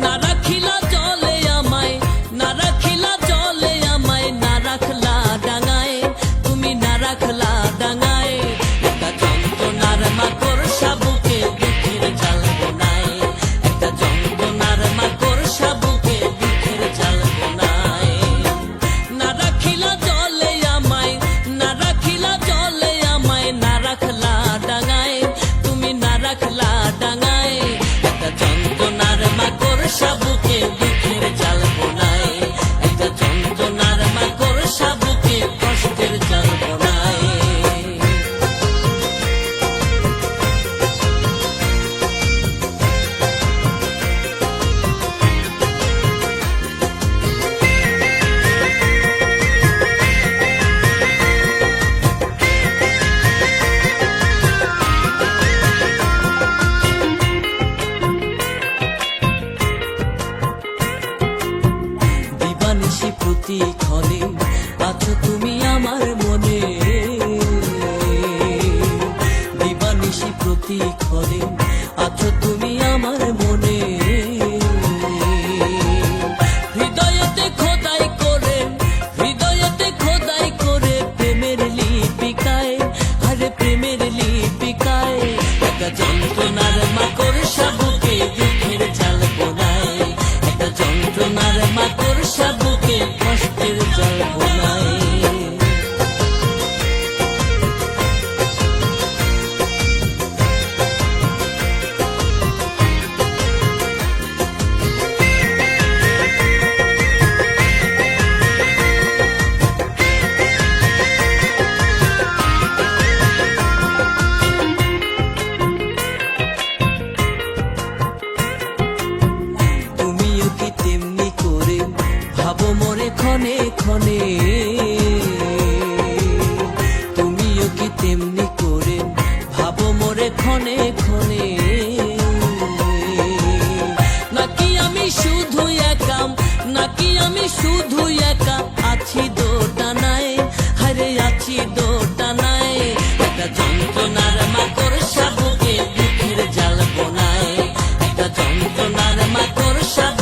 না রাখিলা জলে আমায়, না রাখিলা জলে আমায়, না রাখলা ডাঙায়, তুমি না রাখলা ডাঙায়। একটা যন্ত্রণার মাকড় সাবুকে দুঃখের জাল বোনায়, একটা যন্ত্রণার মাকড় সাবুকে দুঃখের জাল বোনায়। না রাখিলা জলে আমায়, না রাখিলা জলে আমায়, না রাখলা ডাঙায়, তুমি না রাখলা ডাঙায়। একটা যন্ত্রণার মাকড় সাবুকে দুঃখের জাল বোনায়, একটা যন্ত্রণার মাকড় সাবুকে কষ্টের জাল বোনায়। দিবানিশি প্রতিক্ষণে আছো তুমি আমার মনে, দিবানিশি প্রতিক্ষণে আছো তুমি আমার মনে। হৃদয়তে খোদাই করে, হৃদয়তে খোদাই করে প্রেমের লিপিকায়, আরে প্রেমের লিপিকায়। একটা যন্ত্রণার মাকড় সাবুকে দুঃখের জাল বোনায়, একটা যন্ত্রণার মাকড় সাবুকে কষ্টের জাল বোনায়। তুমিও কি তেমনি করে ভাবো মোরে ক্ষণে ক্ষণে, তুমিও কি তেমনি করে ভাবো মোরে ক্ষণে ক্ষণে। নাকি আমি শুধু একা, নাকি আমি শুধু একা আছি দোটানায়, হারে আছি দোটানায়। একটা যন্ত্রণার মাকড় সাবুকে দুঃখের জাল বোনায়, একটা যন্ত্রণার মাকড় সাবুকে